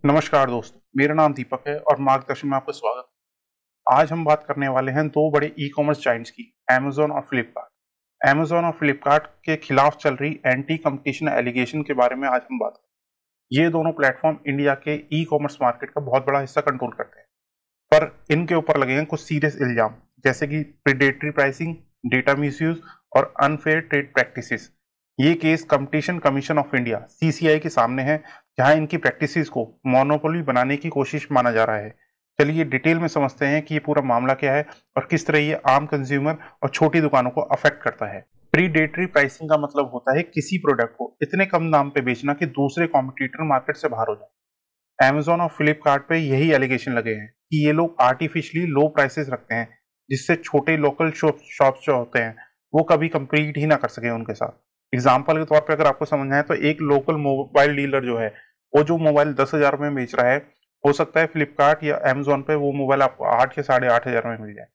नमस्कार दोस्तों, मेरा नाम दीपक है और मार्गदर्शन में आपका स्वागत है। आज हम बात करने वाले हैं दो बड़े ई कॉमर्स जायंट्स की, अमेज़न और फ्लिपकार्ट। अमेज़न और फ्लिपकार्ट के खिलाफ चल रही एंटी कंपटीशन एलिगेशन के बारे में आज हम बात करें। ये दोनों प्लेटफॉर्म इंडिया के ई कॉमर्स मार्केट का बहुत बड़ा हिस्सा कंट्रोल करते हैं, पर इनके ऊपर लगे हैं कुछ सीरियस इल्जाम, जैसे कि प्रीडेटरी प्राइसिंग, डेटा मिसयूज और अनफेयर ट्रेड प्रैक्टिसेस। ये case competition commission of India CCI के सामने है, जहां इनकी प्रैक्टिसेस को मोनोपोली बनाने की कोशिश माना जा रहा है। चलिए डिटेल में समझते हैं कि ये पूरा मामला क्या है और किस तरह ये आम कंज्यूमर और छोटी दुकानों को अफेक्ट करता है। प्रीडेटरी प्राइसिंग का मतलब होता है किसी प्रोडक्ट को इतने कम दाम पे बेचना कि दूसरे कॉम्पिटिटर मार्केट से बाहर हो जाए। Amazon और फ्लिपकार्ट पे यही एलिगेशन लगे हैं कि ये लोग आर्टिफिशियली लो प्राइसेस रखते हैं, जिससे छोटे लोकल शॉप्स जो होते हैं वो कभी compete ही ना कर सके उनके साथ। एग्जाम्पल के तौर पे अगर आपको समझना है तो एक लोकल मोबाइल डीलर जो है, वो जो मोबाइल 10,000 में बेच रहा है, हो सकता है फ्लिपकार्ट या Amazon पे वो मोबाइल आपको 8 या 8,500 में मिल जाए।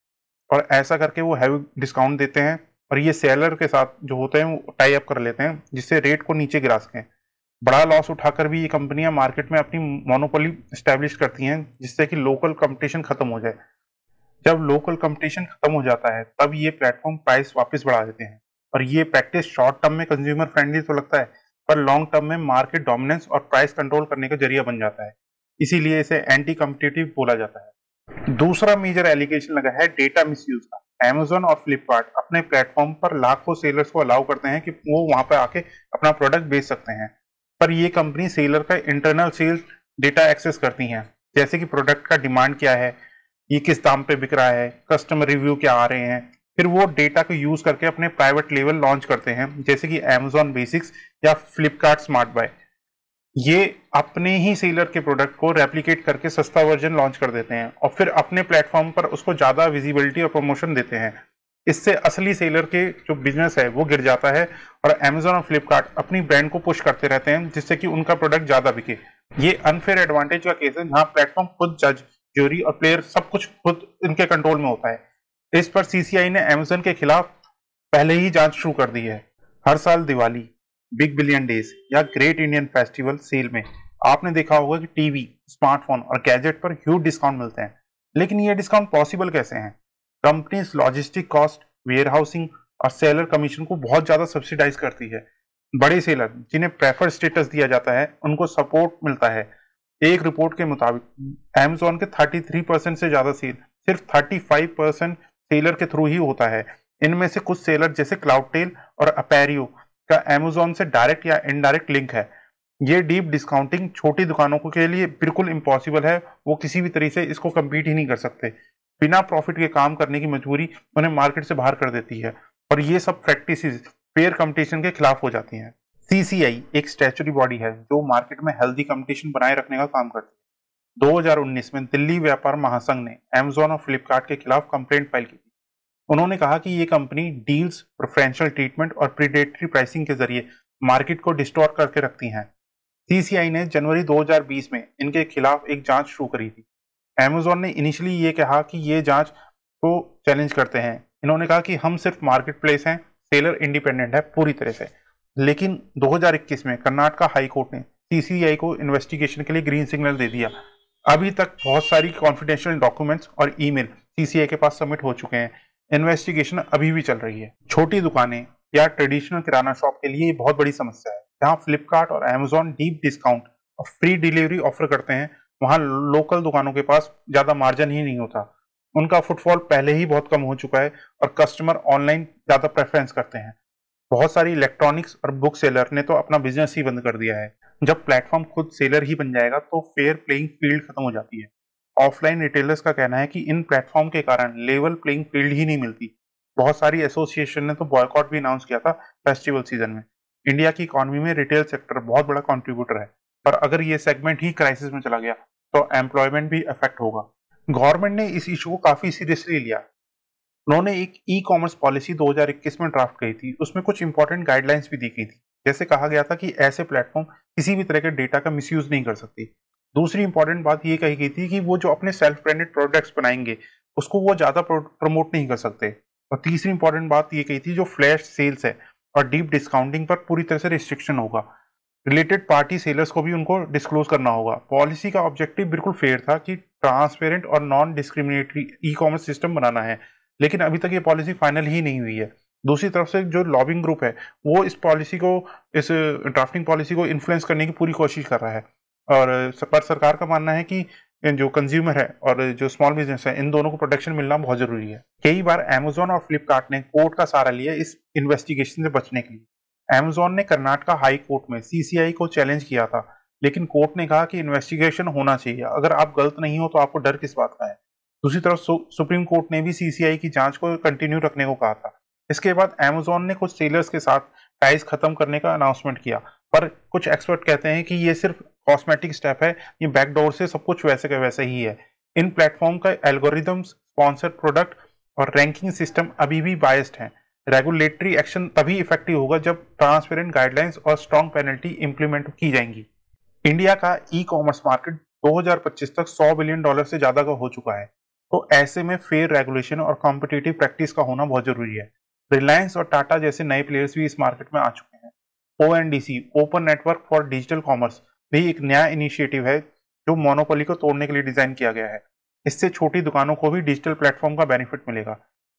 और ऐसा करके वो हैवी डिस्काउंट देते हैं और ये सेलर के साथ जो होते हैं वो टाई अप कर लेते हैं, जिससे रेट को नीचे गिरा सकें। बड़ा लॉस उठाकर भी ये कंपनियां मार्केट में अपनी मोनोपोली स्टैब्लिश करती हैं, जिससे कि लोकल कंपटीशन खत्म हो जाए। जब लोकल कंपटीशन खत्म हो जाता है तब ये प्लेटफॉर्म प्राइस वापस बढ़ा देते हैं, और ये प्रैक्टिस शॉर्ट टर्म में कंज्यूमर फ्रेंडली तो लगता है, पर लॉन्ग टर्म में मार्केट डोमिनेंस और प्राइस कंट्रोल करने का जरिया बन जाता है। इसीलिए इसे एंटी कम्पिटिटिव बोला जाता है। दूसरा मेजर एलिगेशन लगा है डेटा मिसयूज का। Amazon और फ्लिपकार्ट अपने प्लेटफॉर्म पर लाखों सेलर्स को अलाउ करते हैं कि वो वहां पर आके अपना प्रोडक्ट बेच सकते हैं, पर ये कंपनी सेलर का इंटरनल सेल्स डेटा एक्सेस करती हैं, जैसे कि प्रोडक्ट का डिमांड क्या है, ये किस दाम पे बिक रहा है, कस्टमर रिव्यू क्या आ रहे हैं। फिर वो डेटा को यूज करके अपने प्राइवेट लेवल लॉन्च करते हैं, जैसे कि Amazon बेसिक्स या फ्लिपकार्ट स्मार्ट बाय। ये अपने ही सेलर के प्रोडक्ट को रेप्लिकेट करके सस्ता वर्जन लॉन्च कर देते हैं और फिर अपने प्लेटफॉर्म पर उसको ज्यादा विजिबिलिटी और प्रमोशन देते हैं। इससे असली सेलर के जो बिजनेस है वो गिर जाता है, और Amazon और फ्लिपकार्ट अपनी ब्रांड को पुश करते रहते हैं, जिससे कि उनका प्रोडक्ट ज्यादा बिके। ये अनफेयर एडवांटेज का केस है, जहां प्लेटफॉर्म खुद जज, ज्यूरी और प्लेयर सब कुछ खुद इनके कंट्रोल में होता है। इस पर सीसीआई ने Amazon के खिलाफ पहले ही जांच शुरू कर दी है। हर साल दिवाली, बिग बिलियन डेज या ग्रेट इंडियन फेस्टिवल सेल में आपने देखा होगा कि टीवी, स्मार्टफोन और गैजेट पर ह्यूज डिस्काउंट मिलते हैं। लेकिन ये डिस्काउंट पॉसिबल कैसे हैं? Companies logistic cost, warehousing और सेलर कमीशन को बहुत ज्यादा सब्सिडाइज करती है। बड़े सेलर जिन्हें प्रेफर स्टेटस दिया जाता है, उनको सपोर्ट मिलता है। एक रिपोर्ट के मुताबिक Amazon के 33% से ज्यादा सेल सिर्फ 35% सेलर के थ्रू ही होता है। इनमें से कुछ सेलर जैसे क्लाउडटेल और अपेरियो का Amazon से डायरेक्ट या इनडायरेक्ट लिंक है। ये डीप डिस्काउंटिंग छोटी दुकानों के लिए बिल्कुल इम्पॉसिबल है, वो किसी भी तरीके से इसको कम्पीट ही नहीं कर सकते। बिना प्रॉफिट के काम करने की मजबूरी उन्हें मार्केट से बाहर कर देती है, और ये सब प्रैक्टिसेस फेयर कंपटीशन के खिलाफ हो जाती हैं। सीसीआई एक स्टैट्यूटरी बॉडी है जो मार्केट में हेल्दी कंपटीशन बनाए रखने का काम करती है। 2019 में दिल्ली व्यापार महासंघ ने Amazon और फ्लिपकार्ट के खिलाफ कंप्लेंट फाइल की थी। उन्होंने कहा कि ये कंपनी डील्स, प्रेफरेंशियल ट्रीटमेंट और प्रीडेटरी प्राइसिंग के जरिए मार्केट को डिस्टॉर्ट करके रखती हैं। सीसीआई ने जनवरी 2020 में इनके खिलाफ एक जांच शुरू करी थी। Amazon ने इनिशियली ये कहा कि ये जांच को चैलेंज करते हैं। इन्होंने कहा कि हम सिर्फ मार्केट प्लेस हैं, सेलर इंडिपेंडेंट है पूरी तरह से। लेकिन 2021 में कर्नाटका हाई कोर्ट ने सीसीआई को इन्वेस्टिगेशन के लिए ग्रीन सिग्नल दे दिया। अभी तक बहुत सारी कॉन्फिडेंशियल डॉक्यूमेंट्स और ईमेल सीसीआई के पास सबमिट हो चुके हैं। इन्वेस्टिगेशन अभी भी चल रही है। छोटी दुकानें या ट्रेडिशनल किराना शॉप के लिए ये बहुत बड़ी समस्या है। जहां फ्लिपकार्ट और Amazon डीप डिस्काउंट और फ्री डिलीवरी ऑफर करते हैं, वहां लोकल दुकानों के पास ज्यादा मार्जिन ही नहीं होता। उनका फुटफॉल पहले ही बहुत कम हो चुका है और कस्टमर ऑनलाइन ज्यादा प्रेफरेंस करते हैं। बहुत सारी इलेक्ट्रॉनिक्स और बुक सेलर ने तो अपना बिजनेस ही बंद कर दिया है। जब प्लेटफॉर्म खुद सेलर ही बन जाएगा तो फेयर प्लेइंग फील्ड खत्म हो जाती है। ऑफलाइन रिटेलर्स का कहना है कि इन प्लेटफॉर्म के कारण लेवल प्लेइंग फील्ड ही नहीं मिलती। बहुत सारी एसोसिएशन ने तो बॉयकॉट भी अनाउंस किया था फेस्टिवल सीजन में। इंडिया की इकोनॉमी में रिटेल सेक्टर बहुत बड़ा कंट्रीब्यूटर है, पर अगर ये सेगमेंट ही क्राइसिस में चला गया तो एम्प्लॉयमेंट भी अफेक्ट होगा। गवर्नमेंट ने इस इशू को काफी सीरियसली लिया। उन्होंने एक ई कॉमर्स पॉलिसी 2021 में ड्राफ्ट की थी। उसमें कुछ इंपॉर्टेंट गाइडलाइंस भी दी गई थी। जैसे कहा गया था कि ऐसे प्लेटफॉर्म किसी भी तरह के डेटा का मिसयूज नहीं कर सकती। दूसरी इंपॉर्टेंट बात ये कही गई थी कि वो जो अपने सेल्फ ब्रांडेड प्रोडक्ट्स बनाएंगे उसको वो ज्यादा प्रमोट नहीं कर सकते। और तीसरी इंपॉर्टेंट बात ये कही थी जो फ्लैश सेल्स है और डीप डिस्काउंटिंग पर पूरी तरह से रिस्ट्रिक्शन होगा। रिलेटेड पार्टी सेलर्स को भी उनको डिस्क्लोज करना होगा। पॉलिसी का ऑब्जेक्टिव बिल्कुल फेयर था कि ट्रांसपेरेंट और non discriminatory e commerce system बनाना है, लेकिन अभी तक ये पॉलिसी फाइनल ही नहीं हुई है। दूसरी तरफ से जो लॉबिंग ग्रुप है वो इस ड्राफ्टिंग पॉलिसी को इन्फ्लुएंस करने की पूरी कोशिश कर रहा है, और पर सरकार का मानना है कि जो कंज्यूमर है और जो स्मॉल बिजनेस है, इन दोनों को प्रोटेक्शन मिलना बहुत जरूरी है। कई बार अमेजोन और फ्लिपकार्ट ने कोर्ट का सहारा लिया इस इन्वेस्टिगेशन से बचने के लिए। अमेजोन ने कर्नाटका हाई कोर्ट में सीसीआई को चैलेंज किया था, लेकिन कोर्ट ने कहा कि इन्वेस्टिगेशन होना चाहिए, अगर आप गलत नहीं हो तो आपको डर किस बात का है। दूसरी तरफ सुप्रीम कोर्ट ने भी सीसीआई की जांच को कंटिन्यू रखने को कहा था। इसके बाद अमेजोन ने कुछ सेलर्स के साथ टाइज खत्म करने का अनाउंसमेंट किया, पर कुछ एक्सपर्ट कहते हैं कि ये सिर्फ कॉस्मेटिक स्टेप है, ये बैकडोर से सब कुछ वैसे का वैसे ही है। इन प्लेटफॉर्म का एल्गोरिदम्स, स्पॉन्सर्ड प्रोडक्ट और रैंकिंग सिस्टम अभी भी बायस्ड हैं। रेगुलेटरी एक्शन तभी इफेक्टिव होगा जब ट्रांसपेरेंट गाइडलाइंस और स्ट्रॉन्ग पेनल्टी इंप्लीमेंट की जाएंगी। इंडिया का ई कॉमर्स मार्केट 2025 तक $100 बिलियन से ज्यादा का हो चुका है, तो ऐसे में फेयर रेगुलेशन और कॉम्पिटिटिव प्रैक्टिस का होना बहुत जरूरी है। रिलायंस और टाटा जैसे नए प्लेयर्स भी इस मार्केट में आ चुके हैं। ONDC, open network for digital commerce, भी एक नया इनिशिएटिव है जो मोनोपोली को तोड़ने के लिए डिजाइन किया गया है। इससे छोटी दुकानों को भी डिजिटल प्लेटफॉर्म का बेनिफिट मिलेगा।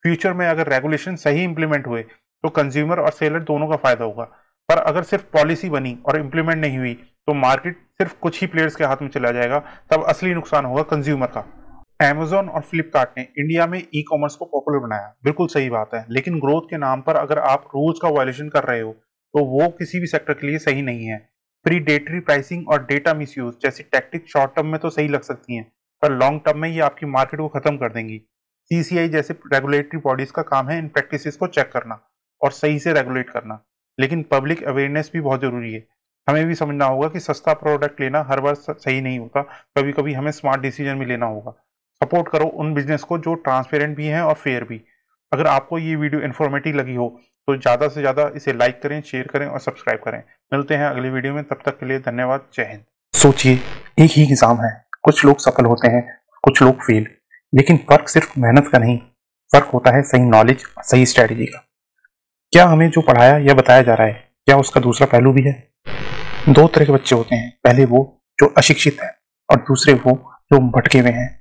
फ्यूचर में अगर रेगुलेशन सही इंप्लीमेंट हुए तो कंज्यूमर और सेलर दोनों का फायदा होगा, पर अगर सिर्फ पॉलिसी बनी और इंप्लीमेंट नहीं हुई तो मार्केट सिर्फ कुछ ही प्लेयर्स के हाथ में चला जाएगा, तब असली नुकसान होगा कंज्यूमर का। Amazon और फ्लिपकार्ट ने इंडिया में ई कॉमर्स को पॉपुलर बनाया, बिल्कुल सही बात है, लेकिन ग्रोथ के नाम पर अगर आप रूल्स का वायलेशन कर रहे हो तो वो किसी भी सेक्टर के लिए सही नहीं है। प्रीडेटरी प्राइसिंग और डेटा मिसयूज जैसी टैक्टिक शॉर्ट टर्म में तो सही लग सकती हैं, पर लॉन्ग टर्म में ये आपकी मार्केट को खत्म कर देंगी। सीसीआई जैसे रेगुलेटरी बॉडीज का काम है इन प्रैक्टिसेस को चेक करना और सही से रेगुलेट करना, लेकिन पब्लिक अवेयरनेस भी बहुत जरूरी है। हमें भी समझना होगा कि सस्ता प्रोडक्ट लेना हर बार सही नहीं होता, कभी कभी हमें स्मार्ट डिसीजन भी लेना होगा। सपोर्ट करो उन बिजनेस को जो ट्रांसपेरेंट भी हैं और फेयर भी। अगर आपको ये वीडियो इन्फॉर्मेटिव लगी हो तो ज़्यादा से ज़्यादा इसे लाइक करें, शेयर करें और सब्सक्राइब करें। मिलते हैं अगली वीडियो में, तब तक के लिए धन्यवाद। जय हिंद। सोचिए, एक ही एग्जाम है, कुछ लोग सफल होते हैं, कुछ लोग फेल, लेकिन फर्क सिर्फ मेहनत का नहीं, फर्क होता है सही नॉलेज और सही स्ट्रेटेजी का। क्या हमें जो पढ़ाया या बताया जा रहा है, क्या उसका दूसरा पहलू भी है? दो तरह के बच्चे होते हैं, पहले वो जो अशिक्षित है और दूसरे वो जो भटके हुए हैं।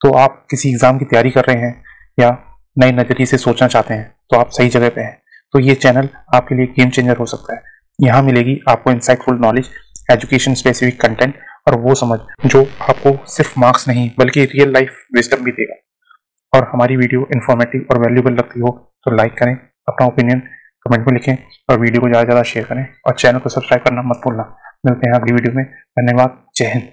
तो आप किसी एग्जाम की तैयारी कर रहे हैं या नए नजरिए से सोचना चाहते हैं तो आप सही जगह पे हैं। तो ये चैनल आपके लिए गेम चेंजर हो सकता है। यहाँ मिलेगी आपको insightful knowledge, education specific content और वो समझ जो आपको सिर्फ मार्क्स नहीं बल्कि रियल लाइफ विजडम भी देगा। और हमारी वीडियो इन्फॉर्मेटिव और वैल्यूएबल लगती हो तो लाइक करें, अपना ओपिनियन कमेंट में लिखें और वीडियो को ज़्यादा से ज़्यादा शेयर करें और चैनल को सब्सक्राइब करना मत भूलना। मिलते हैं अगली वीडियो में। धन्यवाद। जय हिंद।